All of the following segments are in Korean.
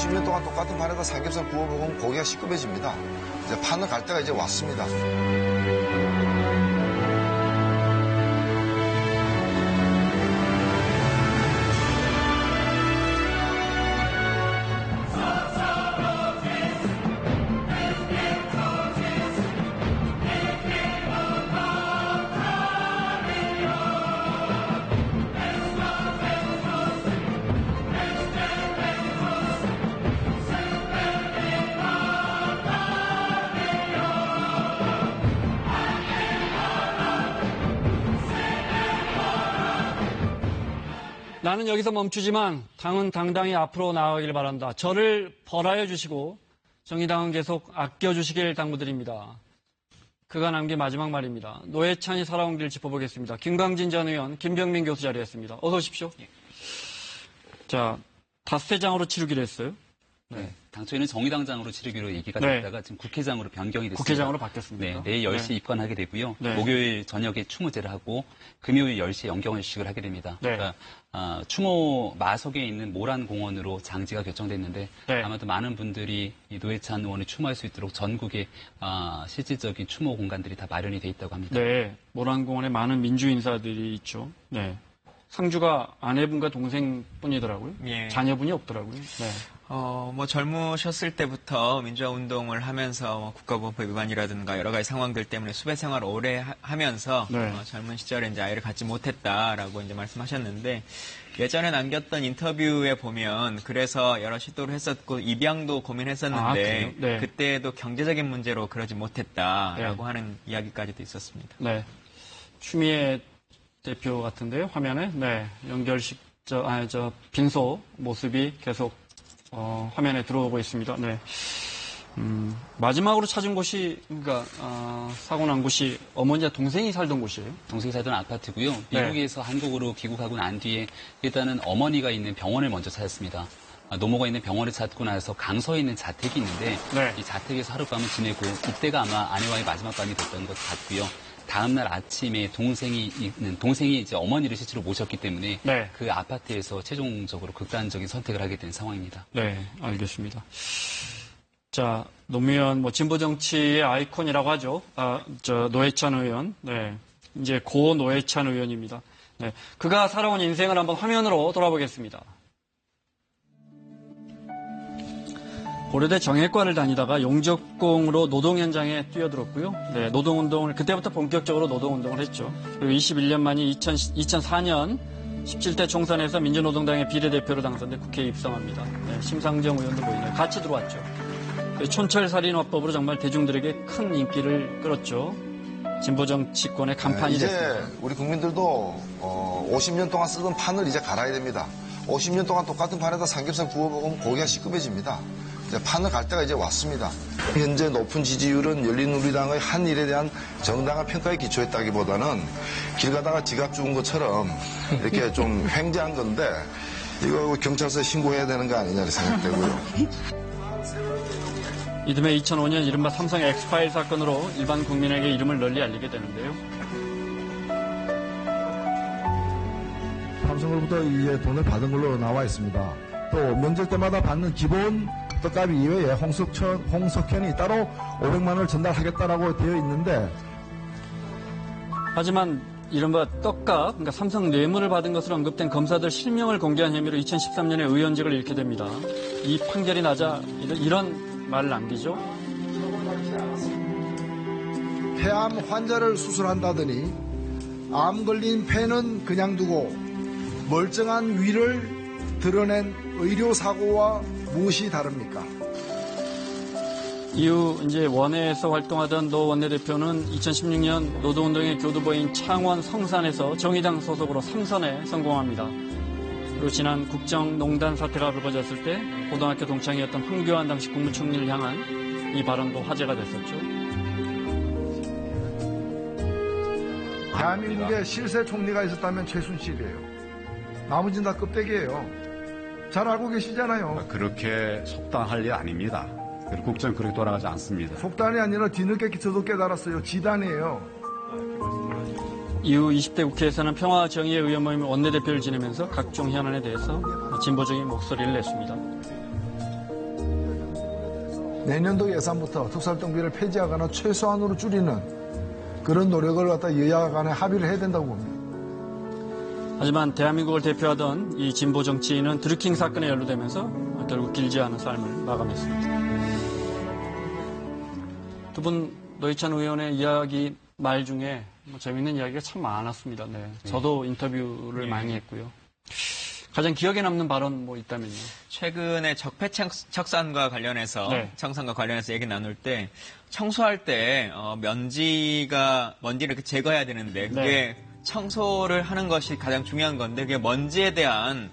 50년 동안 똑같은 판에다 삼겹살 구워 먹으면 고기가 시급해집니다. 이제 판을 갈 때가 이제 왔습니다. 나는 여기서 멈추지만 당은 당당히 앞으로 나아가길 바란다. 저를 벌하여 주시고 정의당은 계속 아껴주시길 당부드립니다. 그가 남긴 마지막 말입니다. 노회찬이 살아온 길 짚어보겠습니다. 김광진 전 의원, 김병민 교수 자리했습니다. 어서 오십시오. 자, 다스회장으로 치르기로 했어요. 네. 당초에는 정의당장으로 치르기로 얘기가 됐다가 지금 국회장으로 변경이 됐습니다. 국회장으로 바뀌었습니다. 네, 내일 10시에 입건하게 되고요. 네. 목요일 저녁에 추모제를 하고 금요일 10시에 영경회식을 하게 됩니다. 네. 그러니까 추모 마석에 있는 모란공원으로 장지가 결정됐는데 네. 아마도 많은 분들이 이 노회찬 의원을 추모할 수 있도록 전국에 실질적인 추모 공간들이 다 마련이 돼 있다고 합니다. 네, 모란공원에 많은 민주 인사들이 있죠. 네. 상주가 아내분과 동생뿐이더라고요. 예. 자녀분이 없더라고요. 네. 뭐 젊으셨을 때부터 민주화 운동을 하면서 국가보안법 위반이라든가 여러 가지 상황들 때문에 수배 생활을 오래 하면서 네. 젊은 시절에 이제 아이를 갖지 못했다라고 이제 말씀하셨는데 예전에 남겼던 인터뷰에 보면 그래서 여러 시도를 했었고 입양도 고민했었는데 네. 그때도 경제적인 문제로 그러지 못했다라고 네. 하는 이야기까지도 있었습니다. 네. 추미애 대표 같은데요, 화면에. 네. 연결식, 빈소 모습이 계속, 화면에 들어오고 있습니다. 네. 마지막으로 찾은 곳이, 그러니까, 사고 난 곳이 어머니와 동생이 살던 곳이에요? 동생이 살던 아파트고요. 네. 미국에서 한국으로 귀국하고 난 뒤에 일단은 어머니가 있는 병원을 먼저 찾았습니다. 노모가 있는 병원을 찾고 나서 강서에 있는 자택이 있는데 네. 이 자택에서 하룻밤을 지내고 이때가 아마 아내와의 마지막 밤이 됐던 것 같고요. 다음날 아침에 동생이 이제 어머니를 실제로 모셨기 때문에 네. 그 아파트에서 최종적으로 극단적인 선택을 하게 된 상황입니다. 네, 알겠습니다. 자, 노무현 진보 정치의 아이콘이라고 하죠. 노회찬 의원. 네. 이제 고 노회찬 의원입니다. 네. 그가 살아온 인생을 한번 화면으로 돌아보겠습니다. 고려대 정예과를 다니다가 용접공으로 노동 현장에 뛰어들었고요. 네, 노동운동을 그때부터 본격적으로 노동운동을 했죠. 그리고 21년 만인 2004년 17대 총선에서 민주노동당의 비례대표로 당선돼 국회에 입성합니다. 네, 심상정 의원도 보이네요. 같이 들어왔죠. 촌철살인화법으로 정말 대중들에게 큰 인기를 끌었죠. 진보 정치권의 간판이 됐습니다. 이제 우리 국민들도 50년 동안 쓰던 판을 이제 갈아야 됩니다. 50년 동안 똑같은 판에다 삼겹살 구워 먹으면 고기가 시급해집니다. 이제 판을 갈 때가 이제 왔습니다. 현재 높은 지지율은 열린우리당의 한 일에 대한 정당한 평가에 기초했다기보다는 길 가다가 지갑 주운 것처럼 이렇게 좀 횡재한 건데 이거 경찰서에 신고해야 되는 거 아니냐 생각되고요. 이듬해 2005년 이른바 삼성 엑스파일 사건으로 일반 국민에게 이름을 널리 알리게 되는데요. 삼성으로부터 이제 돈을 받은 걸로 나와 있습니다. 또 명절 때마다 받는 기본 떡값 이외에 홍석현이 따로 500만 원을 전달하겠다라고 되어 있는데 하지만 이른바 떡값, 그러니까 삼성 뇌물을 받은 것으로 언급된 검사들 실명을 공개한 혐의로 2013년에 의원직을 잃게 됩니다. 이 판결이 나자 이런 말을 남기죠. 폐암 환자를 수술한다더니 암 걸린 폐는 그냥 두고 멀쩡한 위를 드러낸 의료사고와 무엇이 다릅니까? 이후 이제 원외에서 활동하던 노 원내대표는 2016년 노동운동의 교두보인 창원 성산에서 정의당 소속으로 3선에 성공합니다. 그리고 지난 국정농단 사태가 불거졌을 때 고등학교 동창이었던 황교안 당시 국무총리를 향한 이 발언도 화제가 됐었죠. 대한민국에 실세 총리가 있었다면 최순실이에요. 나머지는 다 껍데기예요. 잘 알고 계시잖아요. 그렇게 속단할 일 아닙니다. 국정 그렇게 돌아가지 않습니다. 속단이 아니라 뒤늦게 저도 깨달았어요. 지단이에요. 이후 20대 국회에서는 평화정의의원모임 원내대표를 지내면서 각종 현안에 대해서 진보적인 목소리를 냈습니다. 내년도 예산부터 특수활동비를 폐지하거나 최소한으로 줄이는 그런 노력을 갖다 여야 간에 합의를 해야 된다고 봅니다. 하지만 대한민국을 대표하던 이 진보 정치인은 드루킹 사건에 연루되면서 결국 길지 않은 삶을 마감했습니다. 두 분 노회찬 의원의 이야기 말 중에 재밌는 이야기가 참 많았습니다. 네. 저도 인터뷰를 많이 했고요. 가장 기억에 남는 발언 뭐 있다면요? 최근에 적폐청산과 관련해서 네. 청산과 관련해서 얘기 나눌 때 청소할 때 먼지를 이렇게 제거해야 되는데 그게 네. 청소를 하는 것이 가장 중요한 건데 그게 먼지에 대한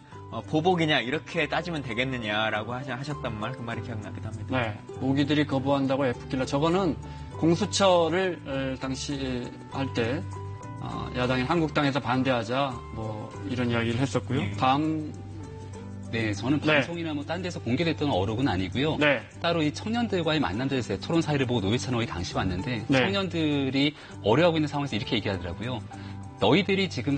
보복이냐 이렇게 따지면 되겠느냐라고 하셨단 말, 그 말이 기억나기도 합니다. 네. 모기들이 거부한다고 F킬러. 저거는 공수처를 당시 할 때 야당인 한국당에서 반대하자 뭐 이런 이야기를 했었고요. 다음 네, 저는 네. 방송이나 뭐 딴 데서 공개됐던 어록은 아니고요. 네. 따로 이 청년들과의 만남들에서 토론 사회를 보고 노회찬 의원이 당시 왔는데 네. 청년들이 어려워하고 있는 상황에서 이렇게 얘기하더라고요. 너희들이 지금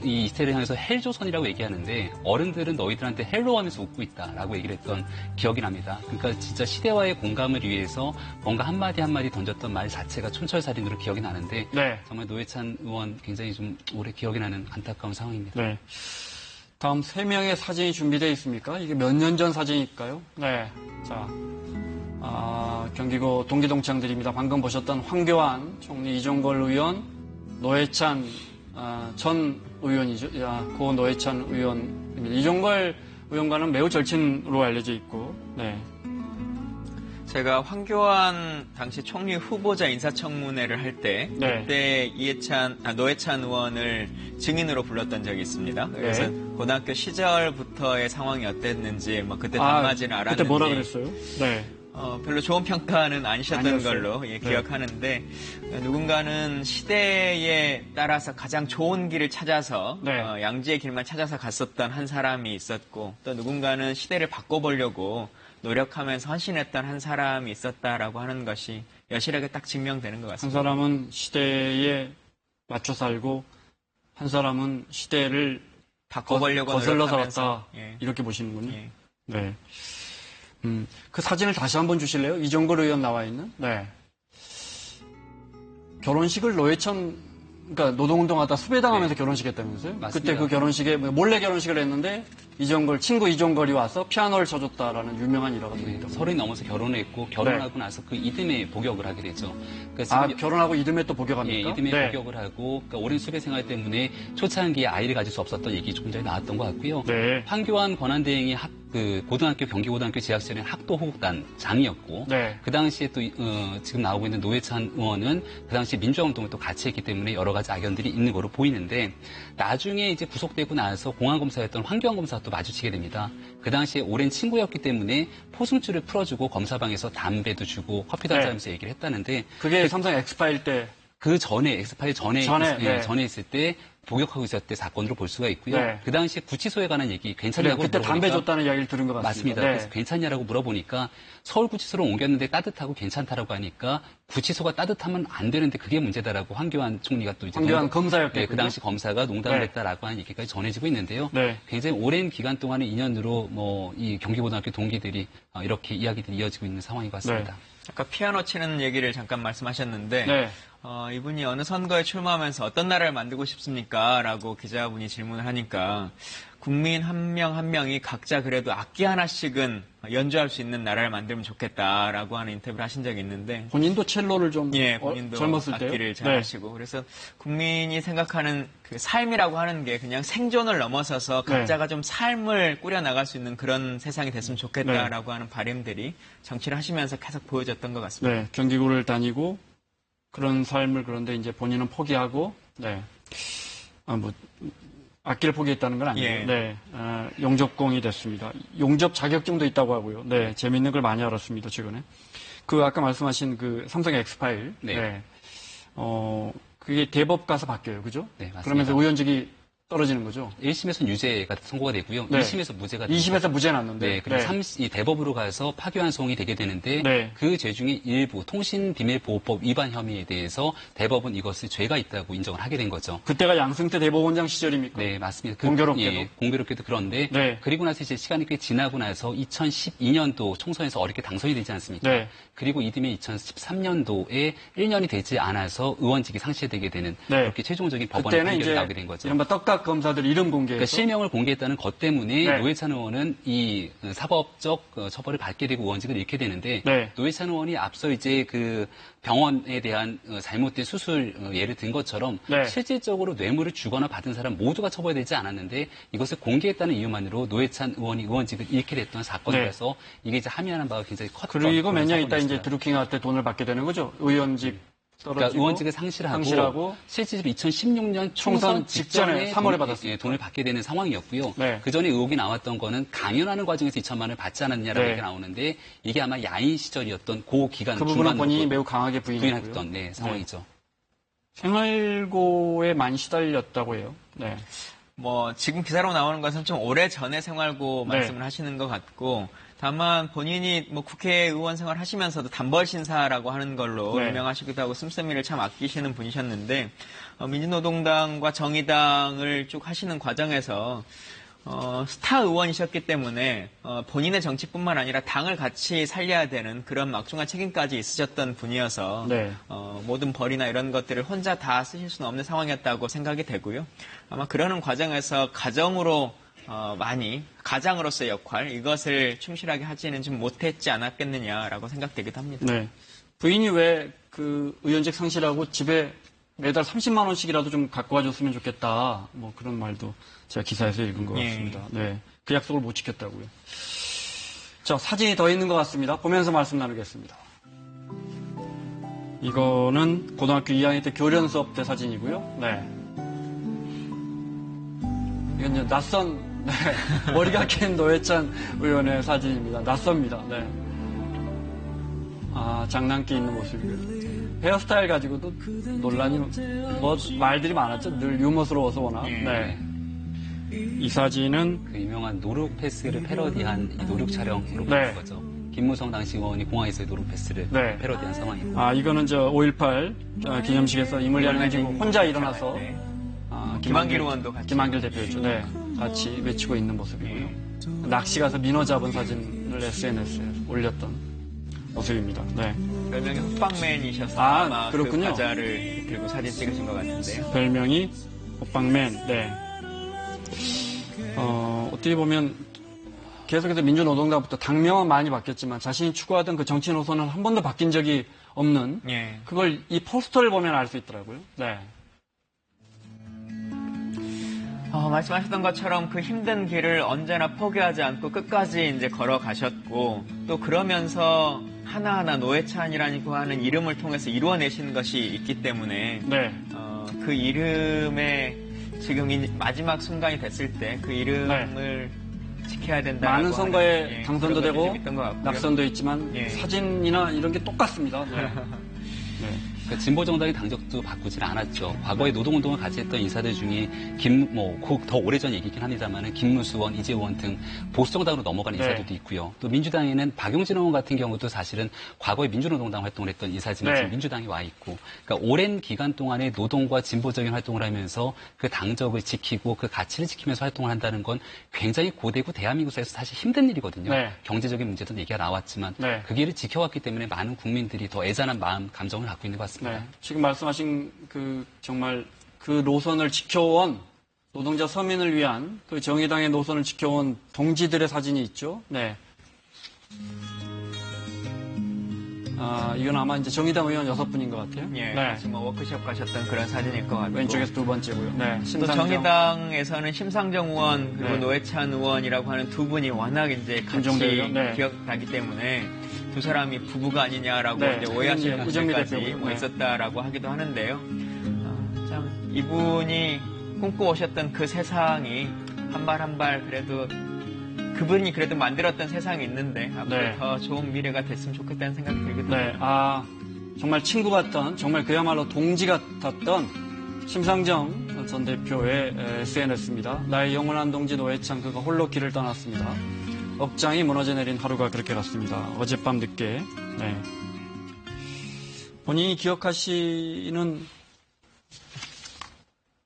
이 이스라엘을 향해서 헬조선이라고 얘기하는데 어른들은 너희들한테 헬로 하면서 웃고 있다라고 얘기를 했던 기억이 납니다. 그러니까 진짜 시대와의 공감을 위해서 뭔가 한마디 한마디 던졌던 말 자체가 촌철살인으로 기억이 나는데 네. 정말 노회찬 의원 굉장히 좀 오래 기억이 나는 안타까운 상황입니다. 네. 다음 3명의 사진이 준비되어 있습니까? 이게 몇 년 전 사진일까요? 네. 자, 경기고 동기동창들입니다. 방금 보셨던 황교안 총리, 이종걸 의원, 노회찬 전 의원이죠. 고 노회찬 의원입니다. 이종걸 의원과는 매우 절친으로 알려져 있고, 네. 제가 황교안 당시 총리 후보자 인사청문회를 할 때 네. 그때 노회찬 의원을 증인으로 불렀던 적이 있습니다. 그래서 네. 고등학교 시절부터의 상황이 어땠는지 뭐 그때 단맞이는 알았는지 그때 뭐라 그랬어요? 네. 별로 좋은 평가는 아니셨던 아니었어요. 걸로 네. 기억하는데 누군가는 시대에 따라서 가장 좋은 길을 찾아서 네. 양지의 길만 찾아서 갔었던 한 사람이 있었고 또 누군가는 시대를 바꿔보려고 노력하면서 헌신했던 한 사람이 있었다라고 하는 것이 여실하게 딱 증명되는 것 한 같습니다. 사람은 시대에 맞춰 살고 한 사람은 시대를 바꿔보려고 거슬러 노력하면서, 살았다. 예. 이렇게 보시는군요. 예. 네. 그 사진을 다시 한번 주실래요? 이종걸 의원 나와 있는? 네. 결혼식을 그러니까 노동운동하다 수배당하면서 결혼식 했다면서요? 맞습니다. 그때 그 결혼식에 몰래 결혼식을 했는데 친구 이종걸이 와서 피아노를 쳐줬다라는 유명한 일화가 또 있다고. 30 넘어서 결혼했고 결혼하고 나서 그 이듬해 복역을 하게 되죠. 그러니까 결혼하고 이듬해 또 복역합니까? 예, 이듬해 네. 복역을 하고 그러니까 오랜 수배 생활 때문에 초창기에 아이를 가질 수 없었던 얘기 조금 전에 나왔던 것 같고요. 네. 황교안 권한대행이 고등학교 경기고등학교 재학생의 학도 호국단 장이었고 네. 그 당시에 또 지금 나오고 있는 노회찬 의원은 그 당시 민주화운동을 또 같이 했기 때문에 여러 가지 악연들이 있는 거로 보이는데 나중에 이제 구속되고 나서 공안검사였던 황교안 검사와 또 마주치게 됩니다. 그 당시에 오랜 친구였기 때문에 포승줄을 풀어주고 검사방에서 담배도 주고 커피도 네. 한잔하면서 얘기를 했다는데 그게 삼성 엑스파일 때. 그 전에 엑스파일 전에 네. 전에 있을 때 복역하고 있었을 때 사건으로 볼 수가 있고요. 네. 그 당시에 구치소에 관한 얘기 괜찮냐고 그때 물어보니까 담배 줬다는 이야기를 들은 것 같습니다. 맞습니다. 네. 그래서 괜찮냐라고 물어보니까 서울구치소로 옮겼는데 따뜻하고 괜찮다라고 하니까 구치소가 따뜻하면 안 되는데 그게 문제다라고 황교안 총리가 또 이제 황교안 검사였겠군요. 네, 그 당시 검사가 농담을 네. 했다라고 하는 얘기까지 전해지고 있는데요. 네. 굉장히 오랜 기간 동안의 인연으로 이 경기고등학교 동기들이 이렇게 이야기들이 이어지고 있는 상황인 것 같습니다. 네. 아까 피아노 치는 얘기를 잠깐 말씀하셨는데 네. 이분이 어느 선거에 출마하면서 어떤 나라를 만들고 싶습니까? 라고 기자분이 질문을 하니까 국민 한 명 한 명이 각자 그래도 악기 하나씩은 연주할 수 있는 나라를 만들면 좋겠다라고 하는 인터뷰를 하신 적이 있는데 본인도 첼로를 좀 본인도 젊었을 때요? 악기를 잘 네. 하시고 그래서 국민이 생각하는 그 삶이라고 하는 게 그냥 생존을 넘어서서 각자가 좀 삶을 꾸려나갈 수 있는 그런 세상이 됐으면 좋겠다라고 하는 바람들이 정치를 하시면서 계속 보여졌던 것 같습니다. 네, 경기구를 다니고 그런 삶을 그런데 이제 본인은 포기하고 네. 악기를 포기했다는 건 아니에요. 예. 네, 용접공이 됐습니다. 용접 자격증도 있다고 하고요. 네, 재밌는 걸 많이 알았습니다, 최근에. 아까 말씀하신 삼성 엑스파일. 네. 네. 그게 대법 가서 바뀌어요, 그죠? 네, 맞습니다. 그러면서 의원직이 떨어지는 거죠. 1심에서는 유죄가 선고가 되고요. 네. 2심에서 무죄가 2심에서 무죄 났는데. 네, 그리고 이 대법으로 가서 파기환송이 되게 되는데 네. 그 죄 중에 일부 통신비밀보호법 위반 혐의에 대해서 대법은 이것을 죄가 있다고 인정을 하게 된 거죠. 그때가 양승태 대법원장 시절입니까? 네, 맞습니다. 공교롭게도. 예, 공교롭게도 그런데 네. 그리고 나서 이제 시간이 꽤 지나고 나서 2012년도 총선에서 어렵게 당선이 되지 않습니까? 네. 그리고 이듬해 2013년도에 1년이 되지 않아서 의원직이 상실되게 되는 네. 그렇게 최종적인 법원의 그때는 판결이 이제 나오게 된 거죠. 이른바 떡각 검사들 이름 공개해서 그러니까 실명을 공개했다는 것 때문에 네. 노회찬 의원은 이 사법적 처벌을 받게 되고 의원직을 잃게 되는데 네. 노회찬 의원이 앞서 이제 그 병원에 대한 잘못된 수술 예를 든 것처럼 네. 실질적으로 뇌물을 주거나 받은 사람 모두가 처벌되지 않았는데 이것을 공개했다는 이유만으로 노회찬 의원이 의원직을 잃게 됐던 사건이라서 이게 이제 함의하는 바가 굉장히 컸던 그리고 몇 년 있다 사건이었습니다. 이제 드루킹한테 돈을 받게 되는 거죠. 의원직 떨어지고 그러니까 의원직을 상실하고 실질적으로 2016년 총선 직전에 3월에 받았습니다. 돈을 받게 되는 상황이었고요. 네. 그 전에 의혹이 나왔던 거는 강연하는 과정에서 2천만 원을 받지 않았냐라고 네. 얘기가 나오는데 이게 아마 야인 시절이었던 그 기간 그 부분은 중간으로 본인이 매우 강하게 부인했고요. 부인했던 상황이죠. 생활고에 많이 시달렸다고 해요. 네. 뭐 지금 기사로 나오는 것은 좀 오래 전에 생활고 네. 말씀을 하시는 것 같고 다만 본인이 뭐 국회의원 생활 하시면서도 단벌 신사라고 하는 걸로 네. 유명하시기도 하고 씀씀이를 참 아끼시는 분이셨는데 민주노동당과 정의당을 쭉 하시는 과정에서 스타 의원이셨기 때문에 본인의 정치뿐만 아니라 당을 같이 살려야 되는 그런 막중한 책임까지 있으셨던 분이어서 네. 모든 벌이나 이런 것들을 혼자 다 쓰실 수는 없는 상황이었다고 생각이 되고요. 아마 그러는 과정에서 가정으로 많이 가장으로서의 역할 이것을 충실하게 하지는 좀 못했지 않았겠느냐라고 생각되기도 합니다. 네. 부인이 왜 그 의원직 상실하고 집에 매달 30만 원씩이라도 좀 갖고 와줬으면 좋겠다. 뭐 그런 말도 제가 기사에서 읽은 것 예. 같습니다. 네. 그 약속을 못 지켰다고요. 자, 사진이 더 있는 것 같습니다. 보면서 말씀 나누겠습니다. 이거는 고등학교 2학년 때 교련 수업 때 사진이고요. 네. 이건 이제 낯선, 네. 머리가 긴 노회찬 의원의 사진입니다. 낯섭니다. 네. 아, 장난기 있는 모습이고요. 헤어스타일 가지고도 논란이, 뭐, 말들이 많았죠. 늘 유머스러워서 워낙. 네. 이 사진은, 그 유명한 노룩 패스를 패러디한 이 노룩 촬영으로 네. 보는 거죠. 김무성 당시 의원이 공항에서의 노룩 패스를 네. 패러디한 상황이고. 아, 이거는 저 5.18 기념식에서 이물리안을 가지고 혼자 일어나서, 네. 김한길 의원도 같이. 김한길 대표였죠. 네. 같이 외치고 있는 모습이고요. 낚시 가서 민어 잡은 사진을 SNS에 올렸던 모습입니다. 네. 별명이 호빵맨이셔서 아, 아마 그렇군요. 그 과자를 들고 사진 찍으신 것 같은데요. 별명이 호빵맨. 네. 어떻게 보면 계속해서 민주노동당부터 당명은 많이 바뀌었지만 자신이 추구하던 그 정치 노선은 한 번도 바뀐 적이 없는 예. 그걸 이 포스터를 보면 알 수 있더라고요. 네. 말씀하셨던 것처럼 그 힘든 길을 언제나 포기하지 않고 끝까지 이제 걸어가셨고 또 그러면서 하나하나 노회찬이라고 하는 이름을 통해서 이루어내신 것이 있기 때문에 네. 그 이름에 지금 이 마지막 순간이 됐을 때 그 이름을 지켜야 된다. 많은 선거에 당선도 되고 있던 것 같고요. 낙선도 있지만 예. 사진이나 이런 게 똑같습니다. 네. 네. 그러니까 진보정당의 당적도 바꾸질 않았죠. 과거에 노동운동을 같이 했던 인사들 중에 더 오래전 얘기긴 합니다만은 김무수원, 이재원 등 보수정당으로 넘어간 네. 인사들도 있고요. 또 민주당에는 박용진 의원 같은 경우도 사실은 과거에 민주노동당 활동을 했던 인사지만 네. 지금 민주당에 와 있고, 그러니까 오랜 기간 동안에 노동과 진보적인 활동을 하면서 그 당적을 지키고 그 가치를 지키면서 활동을 한다는 건 굉장히 고되고 대한민국에서 사실 힘든 일이거든요. 네. 경제적인 문제도 얘기가 나왔지만 네. 그 길을 지켜왔기 때문에 많은 국민들이 더 애잔한 마음, 감정을 갖고 있는 것 같습니다. 네. 지금 말씀하신 정말 그 노선을 지켜온 노동자 서민을 위한 그 정의당의 노선을 지켜온 동지들의 사진이 있죠. 네. 이건 아마 이제 정의당 의원 6분인 것 같아요. 예, 네. 지금 워크숍 가셨던 그런 사진일 것 같고. 왼쪽에서 두 번째고요. 네. 또 심상정. 정의당에서는 심상정 의원 그리고 네. 노회찬 의원이라고 하는 두 분이 워낙 이제 같이 김종대 의원? 네. 기억나기 때문에 두 사람이 부부가 아니냐라고 네. 이제 오해하시는 그건 이제 우정미 분들까지 대표고요. 뭐 네. 있었다라고 하기도 하는데요. 참 이분이 꿈꿔오셨던 그 세상이 한 발 한 발 그래도 그분이 그래도 만들었던 세상이 있는데 앞으로 네. 더 좋은 미래가 됐으면 좋겠다는 생각이 들기도 네. 합니다. 정말 친구 같던, 정말 그야말로 동지 같았던 심상정 전 대표의 SNS입니다. 나의 영원한 동지 노회찬 그가 홀로 길을 떠났습니다. 억장이 무너져 내린 하루가 그렇게 갔습니다. 어젯밤 늦게. 네. 본인이 기억하시는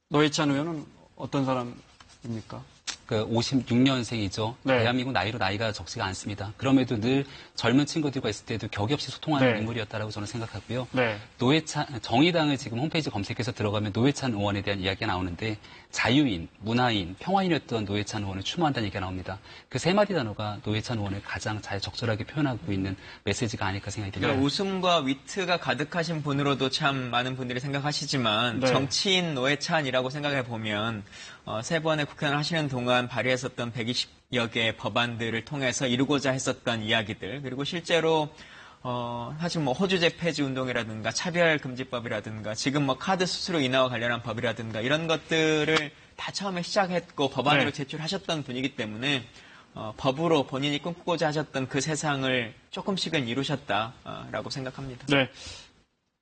노회찬 의원은 어떤 사람입니까? 그 56년생이죠. 네. 대한민국 나이가 적지가 않습니다. 그럼에도 늘 젊은 친구들과 있을 때도 격이 없이 소통하는 네. 인물이었다라고 저는 생각하고요. 네. 노회찬 정의당을 지금 홈페이지 검색해서 들어가면 노회찬 의원에 대한 이야기가 나오는데 자유인, 문화인, 평화인이었던 노회찬 의원을 추모한다는 얘기가 나옵니다. 그 세 마디 단어가 노회찬 의원을 가장 잘 적절하게 표현하고 있는 메시지가 아닐까 생각이 듭니다. 그러니까 웃음과 위트가 가득하신 분으로도 참 많은 분들이 생각하시지만 네. 정치인 노회찬이라고 생각해 보면 세 번의 국회의원 하시는 동안 발의했었던 120여 개의 법안들을 통해서 이루고자 했었던 이야기들 그리고 실제로 사실 뭐 호주제 폐지 운동이라든가 차별금지법이라든가 지금 뭐 카드 수수료 인하와 관련한 법이라든가 이런 것들을 다 처음에 시작했고 법안으로 네. 제출하셨던 분이기 때문에 법으로 본인이 꿈꾸고자 하셨던 그 세상을 조금씩은 이루셨다라고 생각합니다. 네.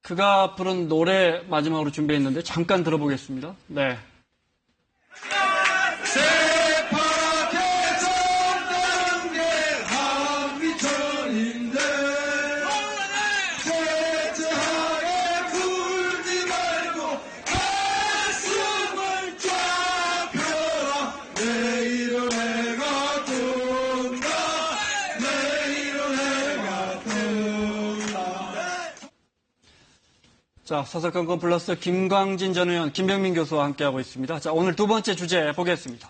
그가 부른 노래 마지막으로 준비했는데 잠깐 들어보겠습니다. 네. 자, 사설건건 플러스 김광진 전 의원, 김병민 교수와 함께하고 있습니다. 자, 오늘 두 번째 주제 보겠습니다.